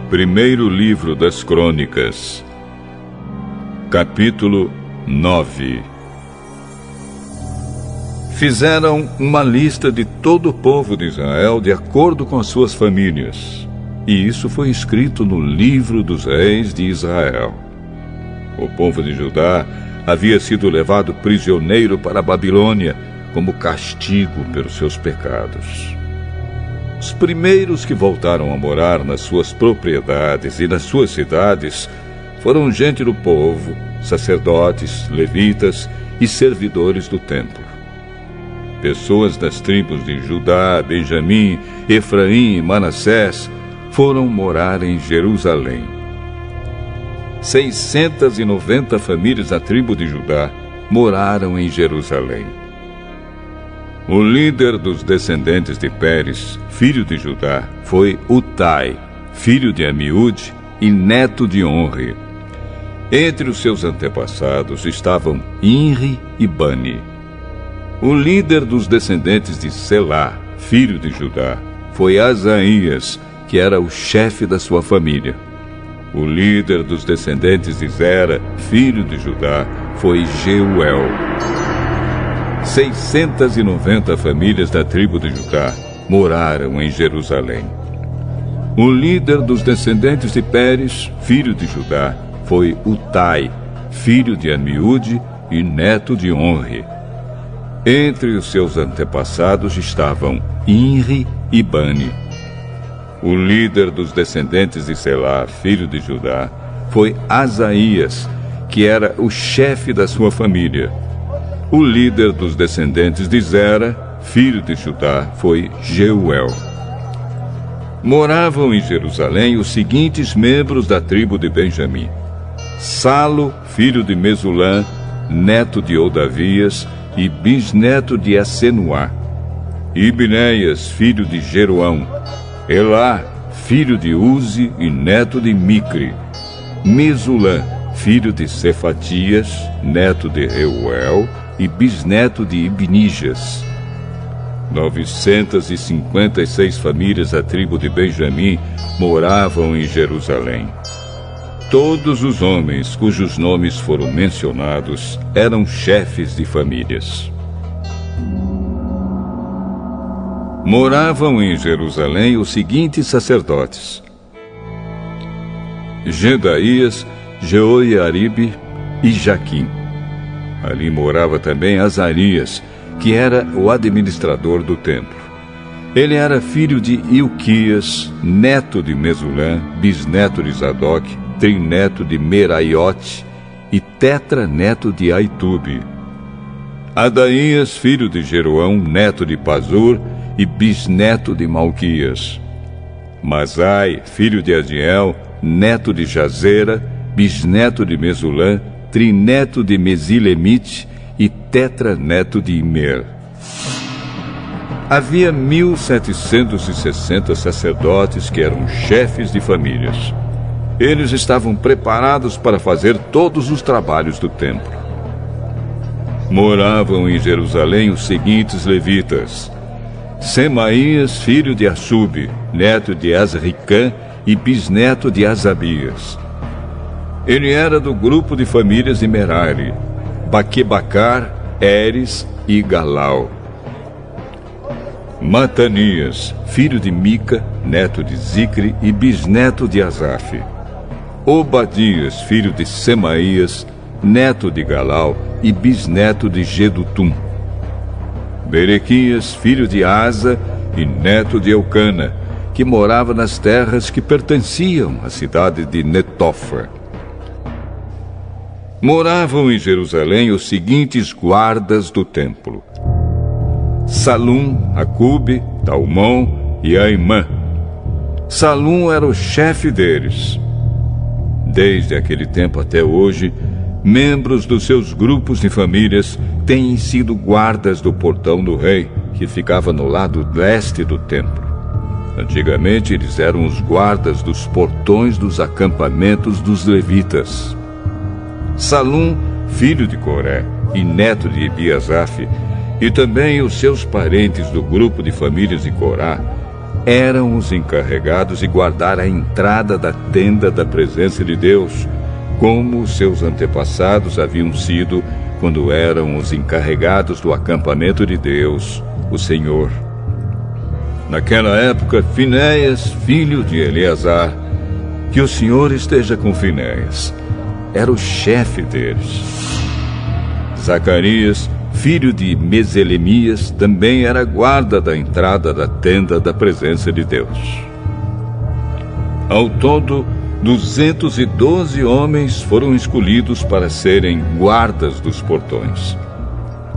Primeiro livro das Crônicas, capítulo 9. Fizeram uma lista de todo o povo de Israel de acordo com as suas famílias, e isso foi escrito no livro dos reis de Israel. O povo de Judá havia sido levado prisioneiro para a Babilônia como castigo pelos seus pecados. Os primeiros que voltaram a morar nas suas propriedades e nas suas cidades foram gente do povo, sacerdotes, levitas e servidores do templo. Pessoas das tribos de Judá, Benjamim, Efraim e Manassés foram morar em Jerusalém. 690 famílias da tribo de Judá moraram em Jerusalém. O líder dos descendentes de Pérez, filho de Judá, foi Utai, filho de Amiúde e neto de Onri. Entre os seus antepassados estavam Inri e Bani. O líder dos descendentes de Selá, filho de Judá, foi Asaías, que era o chefe da sua família. O líder dos descendentes de Zera, filho de Judá, foi Jeuel. 690 famílias da tribo de Judá moraram em Jerusalém. O líder dos descendentes de Pérez, filho de Judá, foi Utai, filho de Amiúde e neto de Onri. Entre os seus antepassados estavam Inri e Bani. O líder dos descendentes de Selá, filho de Judá, foi Asaías, que era o chefe da sua família. O líder dos descendentes de Zera, filho de Judá, foi Jeuel. Moravam em Jerusalém os seguintes membros da tribo de Benjamim: Salo, filho de Mesulã, neto de Odavias e bisneto de Assenuá; Ibneias, filho de Jeroão; Elá, filho de Uzi e neto de Micre; Mesulã, filho de Cefatias, neto de Reuel e bisneto de Ibnijas. 956 famílias da tribo de Benjamim moravam em Jerusalém. Todos os homens cujos nomes foram mencionados eram chefes de famílias. Moravam em Jerusalém os seguintes sacerdotes: Gedaías, Jeoiaribe e Jaquim. Ali morava também Azarias, que era o administrador do templo. Ele era filho de Ilquias, neto de Mesulã, bisneto de Zadok, trineto de Meraiote e tetraneto de Aitube. Adaías, filho de Jeroão, neto de Pazur e bisneto de Malquias. Masai, filho de Adiel, neto de Jazera, bisneto de Mesulã, trineto de Mesilemite e tetraneto de Imer. Havia 1.760 sacerdotes que eram chefes de famílias. Eles estavam preparados para fazer todos os trabalhos do templo. Moravam em Jerusalém os seguintes levitas: Semaías, filho de Assube, neto de Azricã e bisneto de Asabias. Ele era do grupo de famílias de Merari, Baquebacar, Eres e Galau. Matanias, filho de Mica, neto de Zicre e bisneto de Asaf. Obadias, filho de Semaías, neto de Galau e bisneto de Gedutum. Berequias, filho de Asa e neto de Eucana, que morava nas terras que pertenciam à cidade de Netofa. Moravam em Jerusalém os seguintes guardas do templo: Salum, Acube, Talmon e Aimã. Salum era o chefe deles. Desde aquele tempo até hoje, membros dos seus grupos de famílias têm sido guardas do portão do rei, que ficava no lado leste do templo. Antigamente, eles eram os guardas dos portões dos acampamentos dos levitas. Salum, filho de Coré e neto de Ebiasaf, e também os seus parentes do grupo de famílias de Corá, eram os encarregados de guardar a entrada da tenda da presença de Deus, como seus antepassados haviam sido quando eram os encarregados do acampamento de Deus, o Senhor. Naquela época, Finéias, filho de Eleazar, que o Senhor esteja com Finéias, era o chefe deles. Zacarias, filho de Meselemias, também era guarda da entrada da tenda da presença de Deus. Ao todo, 212 homens foram escolhidos para serem guardas dos portões.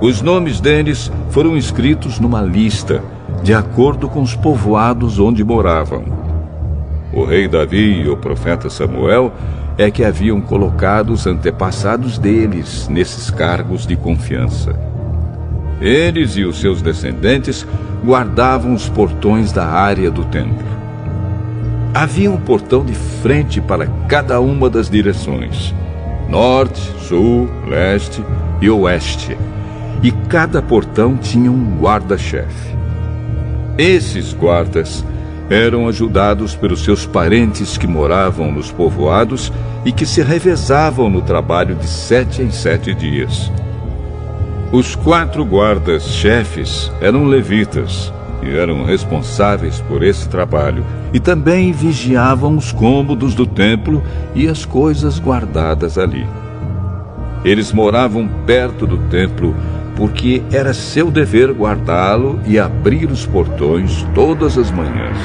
Os nomes deles foram escritos numa lista, de acordo com os povoados onde moravam. O rei Davi e o profeta Samuel é que haviam colocado os antepassados deles nesses cargos de confiança. Eles e os seus descendentes guardavam os portões da área do templo. Havia um portão de frente para cada uma das direções: norte, sul, leste e oeste. E cada portão tinha um guarda-chefe. Esses guardas eram ajudados pelos seus parentes que moravam nos povoados e que se revezavam no trabalho de 7 em 7 dias. Os 4 guardas-chefes eram levitas e eram responsáveis por esse trabalho, e também vigiavam os cômodos do templo e as coisas guardadas ali. Eles moravam perto do templo, porque era seu dever guardá-lo e abrir os portões todas as manhãs.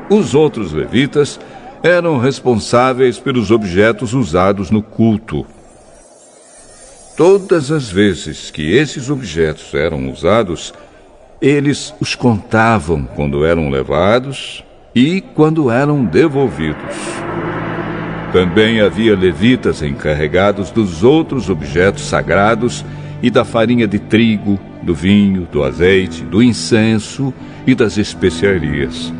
Os outros levitas eram responsáveis pelos objetos usados no culto. Todas as vezes que esses objetos eram usados, eles os contavam quando eram levados e quando eram devolvidos. Também havia levitas encarregados dos outros objetos sagrados e da farinha de trigo, do vinho, do azeite, do incenso e das especiarias.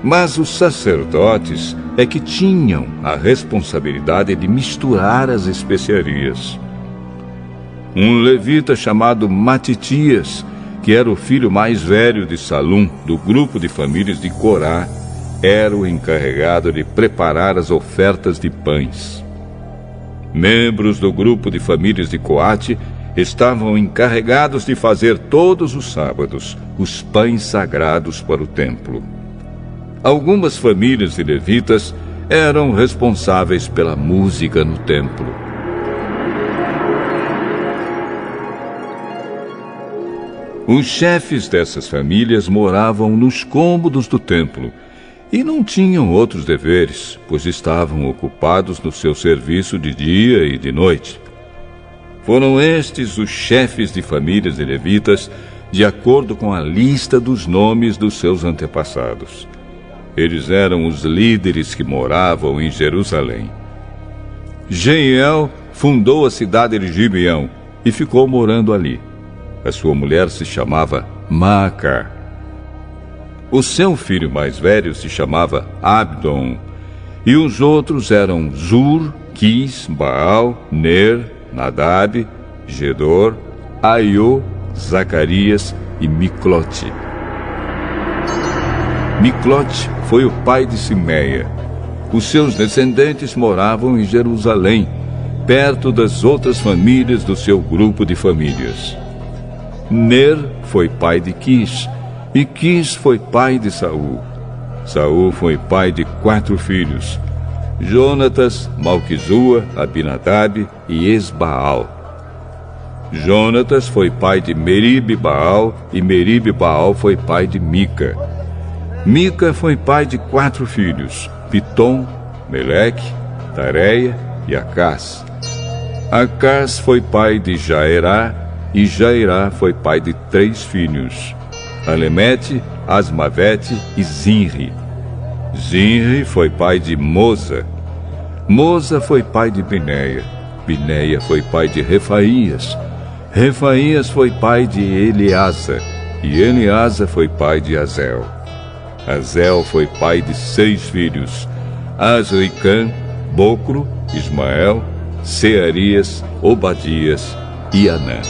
Mas os sacerdotes é que tinham a responsabilidade de misturar as especiarias. Um levita chamado Matitias, que era o filho mais velho de Salum, do grupo de famílias de Corá, era o encarregado de preparar as ofertas de pães. Membros do grupo de famílias de Coate estavam encarregados de fazer todos os sábados os pães sagrados para o templo. Algumas famílias de levitas eram responsáveis pela música no templo. Os chefes dessas famílias moravam nos cômodos do templo e não tinham outros deveres, pois estavam ocupados no seu serviço de dia e de noite. Foram estes os chefes de famílias de levitas, de acordo com a lista dos nomes dos seus antepassados. Eles eram os líderes que moravam em Jerusalém. Jeiel fundou a cidade de Gibeão e ficou morando ali. A sua mulher se chamava Maaca. O seu filho mais velho se chamava Abdon, e os outros eram Zur, Quis, Baal, Ner, Nadab, Gedor, Aiô, Zacarias e Miclote. Miclote foi o pai de Simeia. Os seus descendentes moravam em Jerusalém, perto das outras famílias do seu grupo de famílias. Ner foi pai de Quis, e Quis foi pai de Saul. Saul foi pai de 4 filhos: Jonatas, Malquizua, Abinadab e Esbaal. Jonatas foi pai de Meribe-Baal, e Meribe-Baal foi pai de Mica. Mica foi pai de 4 filhos: Pitom, Meleque, Tareia e Acás. Acás foi pai de Jaerá, e Jairá foi pai de 3 filhos: Alemete, Asmavete e Zinri. Zinri foi pai de Moza. Moza foi pai de Bineia. Bineia foi pai de Refaías. Refaías foi pai de Eleasa. E Eleasa foi pai de Azel. Azel foi pai de 6 filhos: Azricã, Bocro, Ismael, Searias, Obadias e Anã.